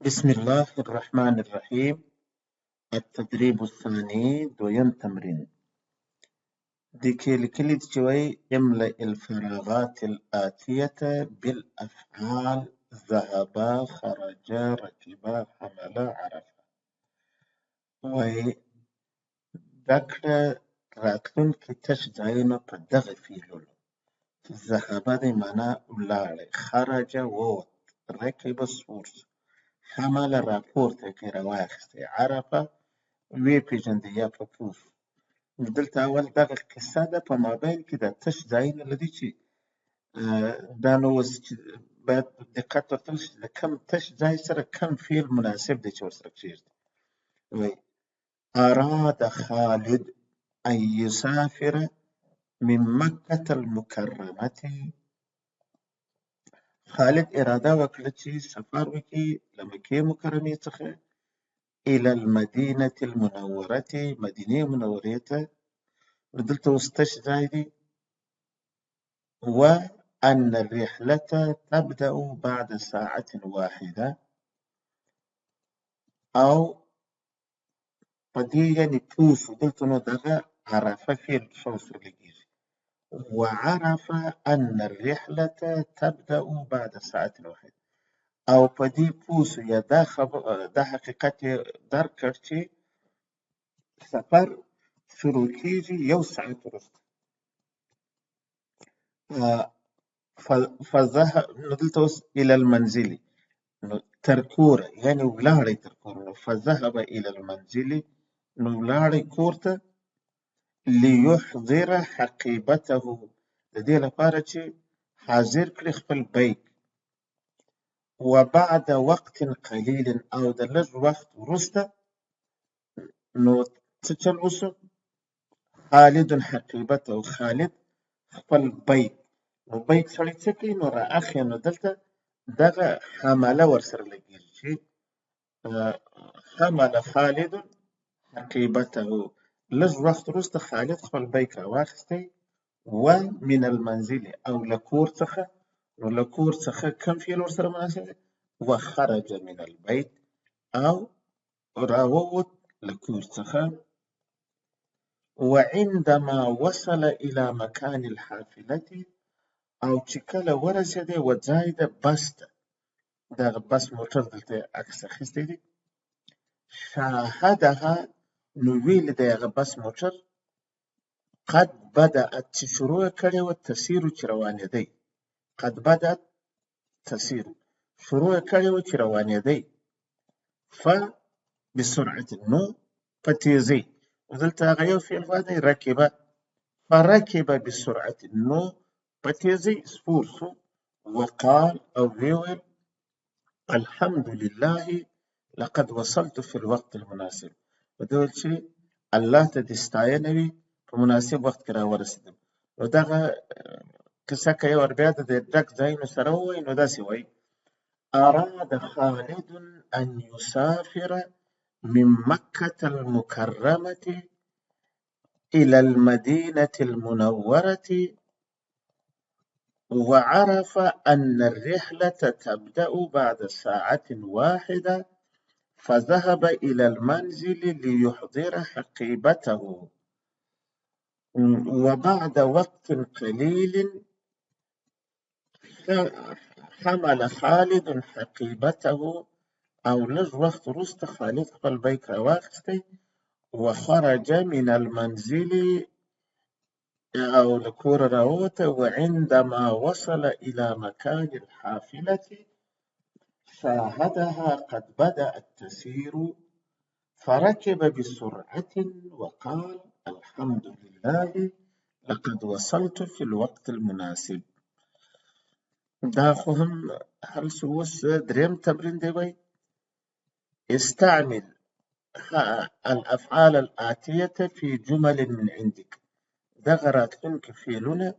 بسم الله الرحمن الرحيم. التدريب الثاني دوين تمرين ديكي لكلي شوي املأ الفراغات الآتية بالأفعال ذهب خرج ركب حمل عرف وي ذكر راتلون كتش زينو بدغ فيلولو ذهب دي معنى ولاري خرج ووت ركب سورس حمل رابورت كي رواخستي عرف وی پیژندې یا په پوه شو. نو دلته اول دغه قصه ده په مابین کې د تش ځایونه لري چې دا نو اوس چې باید دقت ورته وشي د کم تش ځای سره کم فعل مناسب دی چې ورسره کښېږدي. وایي أراد خالد أن يسافر من مکة المکرمة. خالد اراده وکړه چې سفر وکړي له مکې مکرمې څخه إلى المدينة المنورة مدينة منورة دلته اوس تش ځای دی وأن الرحلة تبدأ بعد ساعة واحدة أو پدې یعنې پوه شو دلته نو دغه عرفه فعل ښه ورسره لګېږي وعرف أن الرحلة تبدأ بعد ساعة واحدة او پدې پوه شو یا دا حقیقت یې درک کړ چې سفر شروع کېږي یو ساعت وروسته. فذهب نو دلته اوس إلى المنزل نو تر کوره یعنې ولاړی تر کور نو فذهب إلى المنزل نو ولاړی کور ته ليحضر حقيبته د دې لپاره چې حاضر کړي خپل بیک وبعد وقت قلیل او د لږ وخت وروسته نو څه چل وشو خالد حقيبته خالد خپل بیک نو بیک سړی څه کوي نو رااخلي نو دلته دغه حمله ورسره لګېږي چې حمل خالد حقيبته لږ وخت وروسته خالد خپل بیک راواخیستی ومن المنزل او له کور څخه نو له کور څخه کوم فعل ورسره مناسب دی وخرج من البيت او راووت له کور څخه وعندما وصل إلى مكان الحافلة او چې کله ورسېدی و ځای د بس ته دغه بس موټر دلته عکس اخیستی دی شاهدها نو ویل دی هغه بس موټر قد بدأت چې شروع کړې وه تسیرو چې روانېدی قد بدأت تسیرو شروع کړې وه چې روانېدی بسرعة نو په تیزۍ دلته هغه یو فعل دی رکبه فرکب بسرعة نو په تیزۍ سپور شو وقال او ویل الحمد لله لقد وصلت في الوقت المناسب ودول چې الله ته د ستاینه وي په مناسب وخت کې راورسېدم. نو دغه قصه که یو ور بیا د ډک ځایونو سره ووایي نو داسې وایي أراد خالد أن يسافر من مكة المكرمة إلى المدينة المنورة وعرف أن الرحلة تبدأ بعد ساعة واحدة فذهب إلى المنزل ليحضر حقيبته وبعد وقت قليل حمل خالد حقيبته او لږ وخت وروسته خالد خپل بیک راواخیستی وخرج من المنزل او له کوره راووته وعندما وصل إلى مكان الحافلة شاهدها قد بدأت تسير فركب بسرعة وقال الحمد لله لقد وصلت في الوقت المناسب. دا خو هم هر څه اوس دریم تمرین دی وایي استعمل الأفعال الآتية في جمل من عندك دغه راتلونکي فعلونه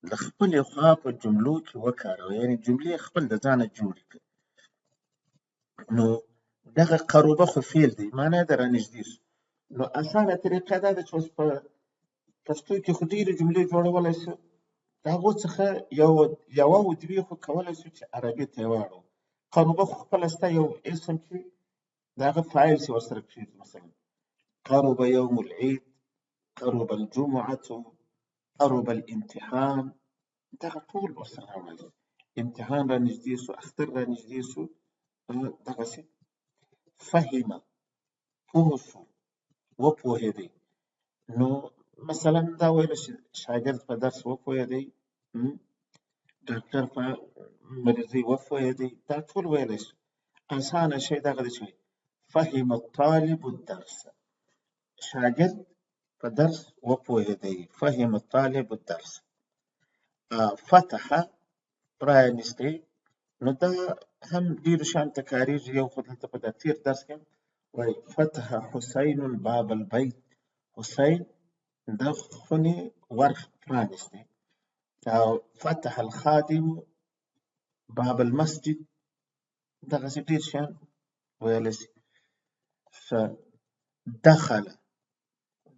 له خپلې خوا په جملو کې وکاروه یعنې جملې خپل د ځانه جوړې کړه. نو دغه قربه خو فعل دی معنی یې د رانږدې شو نو اسانه طریقه دا ده چې اوس په پښتو کې خو ډېرې جملې جوړولی شو د هغو څخه یوه او دوې خو کولی شو چې عربي ته یې واړوو قرب خپله ستا یو اسم چې د هغه فاعل چې ورسره کېږي، مثلا قرب يوم العيد، قرب الجمعة، قرب الامتحان، دغه ټول ورسره راوړل. امتحان را نږدې سو، اختر را نږدې سو، دغسې. فهم، پوه سو، وپوهېدی. نو مثلا دا ویلی شي شاګرد په درس وپوهېدی، ډاکټر په مریضۍ وپوهېدی، دا ټول ویلی شي. اسانه شی دغه دی چې فهم الطالب الدرس، شاګرد په درس وپوهېدی. فهم الطالب الدرس. فتح، پرانیستی. نو دا هم ډېرو شیانو ته کارېږي. یو خو دلته په دا تېر درس کې وایي فتح حسین باب البیت، حسین د خونې ور پرانیستی. او فتح الخادم باب المسجد، دغسې ډېر شیان ویلی شي. دخل،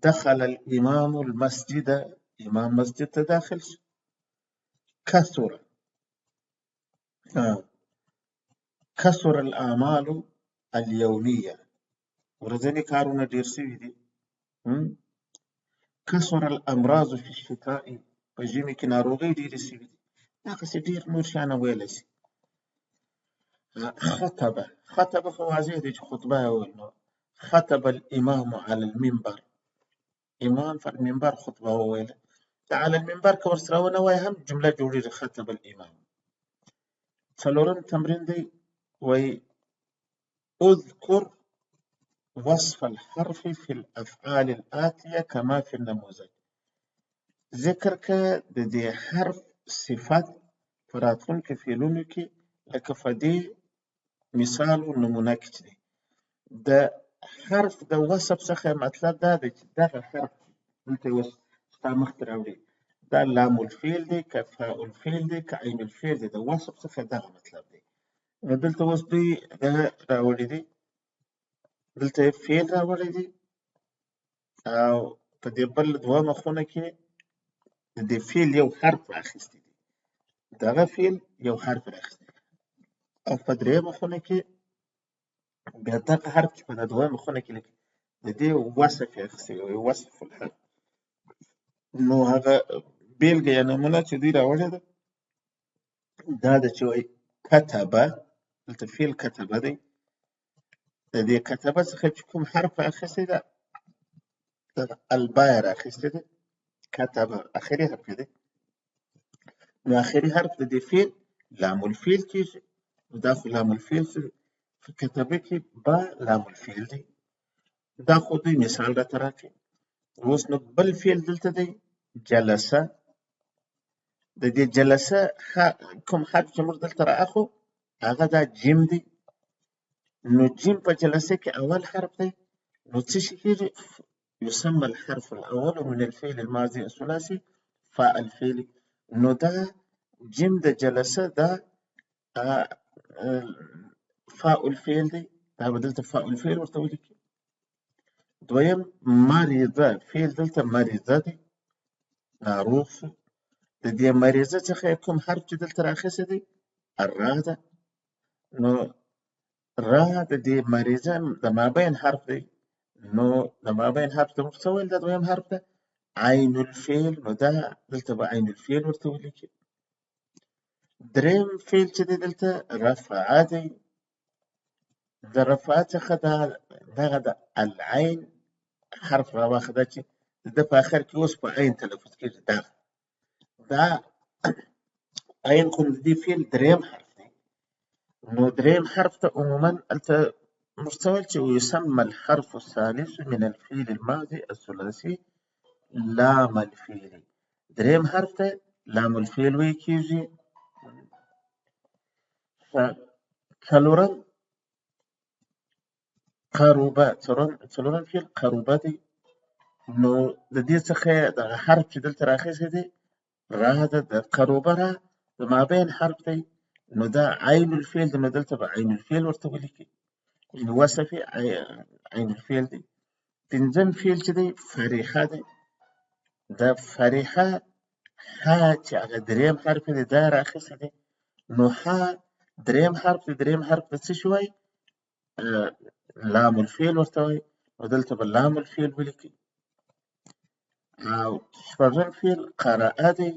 دخل الامام المسجد، امام مسجد ته داخل شو. کثر، کثر الاعمال اليوميه، ورځني کارونه ډېر شوي دي. کثر الامراض فی الشتاء، په ژمي کې ناروغۍ ډېرې شوي دي. دغسې ډېر نور شیان ویلی شي. خطبه، خطبه خو واضح دی چې خطبه یې وویل. نو خطب الامام على المنبر، امام پر منبر خطبه وویله. دا على المنبر که ورسره ونه وایي هم جمله جوړېږي، خطب الامام. څلورم تمرین دی، وایي اذكر وصف الحرف في الافعال الاتيه كما في النموذج. ذکر که د دې حرف صفت په راتلونکو فعلونو کې لکه په دې مثال و نمونه کې چې دی. د حرف د وصف څخه مطلب دا دی چې دغه حرف دلته اوس ستا مخته راوړي، دا لام الفعل دی که فاء الفعل دی که عین الفعل دی، د وصف څخه دغه مطلب دی. نو دلته اوس دوی دغه راوړي دي، دلته یې فعل راوړی دی او په دې بل دویمه خونه کې د دې فعل یو حرف رااخیستی دی، دغه فعل یو حرف رااخیستی دی. او په درېیمه خونه کې بیا دغه حرف چې په دویمه خونه کې لیکي د دې وصف یې اخیستی دی، وصف الحرف. نو هغه بیلګه یا نمونه چې دوی راوړې ده دا ده چې وایي کتبه، دلته فعل کتبه دی. د دې کتبه څخه چې کوم حرف اخیستی ده، دغه البا یې رااخیستی دی، کتبه اخري حرف دی. نو اخري حرف د دې فعل لام الفعل کېږي. نو دا خو لام الفعل په کتبه کې با لام الفعل دی. دا خو دوی مثال راته راکړي. اوس نو بل فعل دلته دی جلسه. د دې جلسه کوم حرف چې موږ دلته رااخلو هغه دا جیم دی. نو جیم په جلسه کې اول حرف دی. نو څه شي کېږي؟ يسمى الحرف الأول من الفعل الماضي الثلاثي فاء الفعل. نو دا جیم د جلسه دا فاء الفعل دی، دا به دلته فاء الفعل ورته ولیکي. دویم مریضه، فعل دلته مریضه دی، ناروغ شو. د دې مریضه څخه کوم حرف چې دلته رااخیستی دی الرا ده. نو را د دې مریضه د مابین حرف دی. نو د مابین حرف ته موږ څه ویل؟ دا دویم حرف ده عین الفعل. نو دا دلته به عین الفعل ورته ولیکي. دریم فعل چې دی دلته رفعه دی. د رفعه څخه دغه د العین حرف راواخه، دا چې د په آخر کې اوس په عین تلفظ کېږي. دا عین کوم د دې فعل دریم حرف دی. نو دریم حرف ته عموما هلته موږ څه ویل چې یسمى الحرف الثالث من الفعل الماضي الثلاثي لام الفعل. دریم حرف ته لام الفعل ویل کېږي. څلورم قربه، څلورم فعل قربه دی. نو د دې څخه دغه حرف چې دلته رااخیستی دی را ده. د قربه را د مابین حرف دی. نو دا عین الفعل دی. نو دلته به عین الفعل ورته ولیکي، یعنې وصف یې عین الفعل دی. پنځم فعل چې دی فریحه دی. دا فریحه ها چې هغه دریم حرف دی دا رااخیستی دی. نو ها دریم حرف د څه شي وایي؟ لام الفعل ورته وایي، نو دلته به لام الفعل ولیکئ. او شپږم فعل قرأ دی،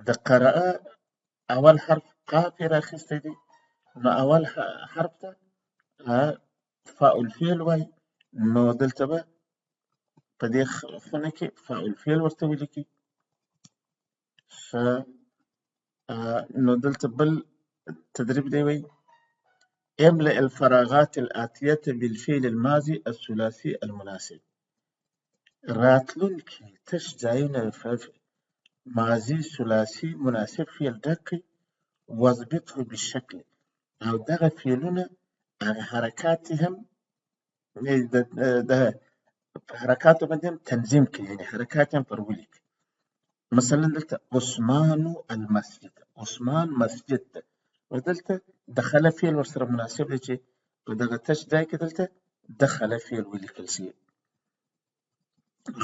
د قرأ اول حرف قاف یې راخیستی دی، نو اول حرف ته فاء الفعل وایي، نو دلته به په دې خونه کې فاء الفعل ورته ولیکئ. نو دلته بل تدریب دی وایي املأ الفراغات الآتية بالفعل الماضي الثلاثي المناسب. راتلونکي تش ځایونه ماضي ثلاثي مناسب فعل ډک کړئ، واضبطه بالشکل، او دغه فعلونه هغه حرکات هم د حرکاتو باندې هم تنظیم کړئ، یعنې حرکات هم پر ولیکئ. مثلا دلته عثمان المسجد، عثمان مسجد ده، ودلته دخل فعل ورسره مناسب دی چې په دغه تش ځای کې دلته دخل فعل ولیکل شي.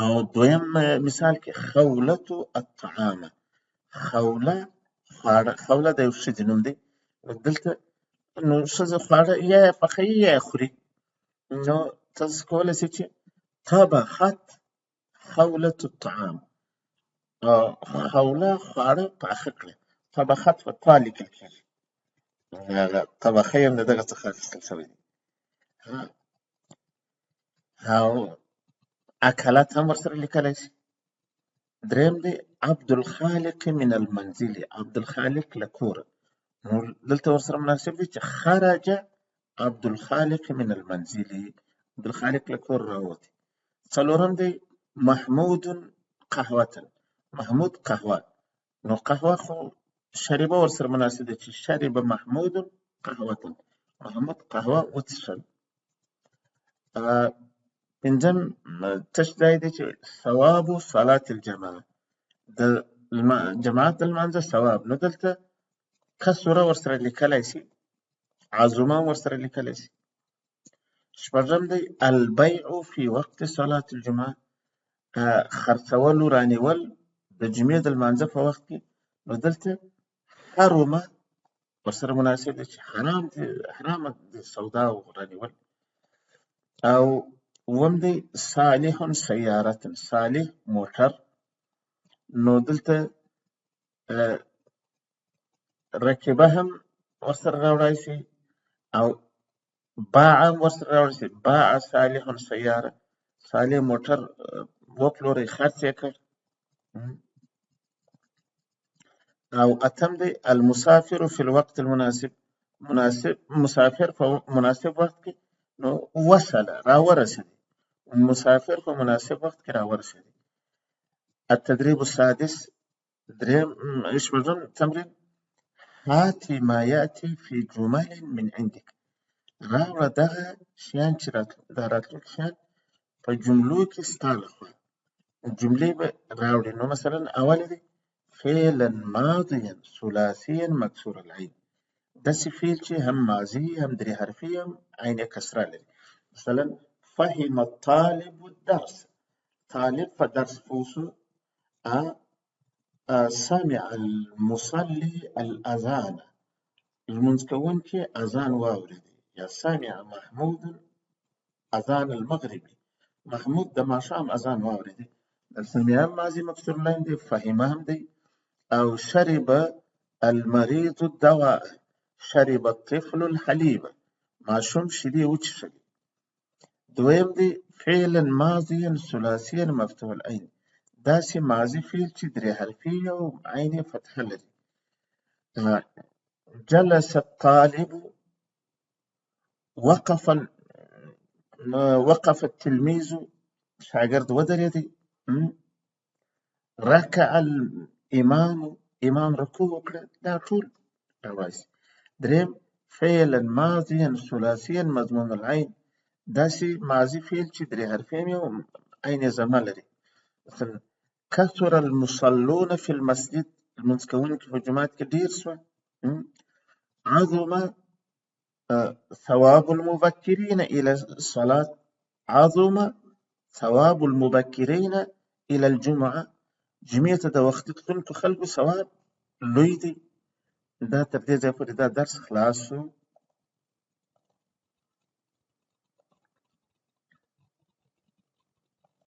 او دویم مثال کې خولة الطعام، خوله خواړه، خوله د یو ښځې نوم دی، دلته نو ښځه خواړه یا یې پخوي یا یې خوري، نو تاسو کولی شئ چې طبخت خولة الطعام، خوله خواړه پاخه کړه، طبخت په تا لیکل کېږي، هغه طبخه یې هم د دغه څخه اخیستل شوی دی. او اکلت هم ورسره لیکلی شي. دریم دی عبدالخالق من المنزل، عبدالخالق له کوره، نو دلته ورسره مناسب دی چې خرج عبدالخالق من المنزل، عبدالخالق له کور راووتی. څلورم دی محمود قهوة، محمود قهوه، نو قهوه خو شریبه ورسره مناسب دی چې شرب محمود قهوة، محمود قهوه وڅښل. پنځم تش ځای دی چې ثواب صلاة الجماعه، د جماعت د لمانځه ثواب، نو دلته کسره ورسره لیکلی شي، عظمه ورسره لیکلی شي. شپږم دی البيع فی وقت صلاة الجمعه، خرڅول رانیول د جمعې د لمانځه په وخت کې، نو دلته حرمه ورسره مناسب دی چې حرامه د سودا او رانیول. او اووم دی صالح سیارة، صالح موټر، نو دلته رکبه هم ورسره راوړی شي او باع هم ورسره راوړی شي، باع صالح سیاره، صالح موټر وپلوری خرڅ یې کړ. او اتم دی المسافر فی الوقت المناسب، مسافر په مناسب وخت کې، نو وصل راورسېدی، مسافر په مناسب وخت کې راورسېدی. التدریب السادس، شپږم تمرین هات ما یأتی فی جمل من عندک، راوړه دغه شیان چې دا راتلونکي شیان په جملو کې ستا لخوا، جملې به راوړي. نو مثلا اول دی فعلا ماضیا ثلاثیا مکسور العین، داسې فعل چې هم ماضي هم درې حرفي هم عین کسره لري. مثلا فهم الطالب الدرس، طالب په درس پوه شو. سمع المصلي الاذان، لمونځ کوونکی اذان واورېدی. یا سمع محمود اذان المغربي، محمود د ماښام اذان واورېدی. سمع هم ماضي مکسور العین دی، فهم هم دی. او شرب المريض الدواء، شرب الطفل الحليب، ماشوم شیدې وڅښلې. دویم دی فعلا ماضیا ثلاثیا مفتوح العین، داسې ماضي فعل چې درې حرفي او عین فتحه لري. جلس الطالب، وقف التلميذ، شاګرد ودرېدی. رکع الامام، امام رکوع وکړه، دا ټول راوایي. دریم فعلا ماضیا ثلاثیا مضموم العین، داسې ماضي فعل چې درې حرفي او عین ضمه لري. مثلا کثر المصلون فی المسجد، لمونځ کوونکي په جومات کې ډېر شول. عظم ثواب المبکرین الى الصلاة، عظم ثواب المبکرین الى الجمعه، جمعې ته د وختي تلونکو خلکو ثواب لوی دی. دا تر دې ځایه پورې دا درس خلاص شو.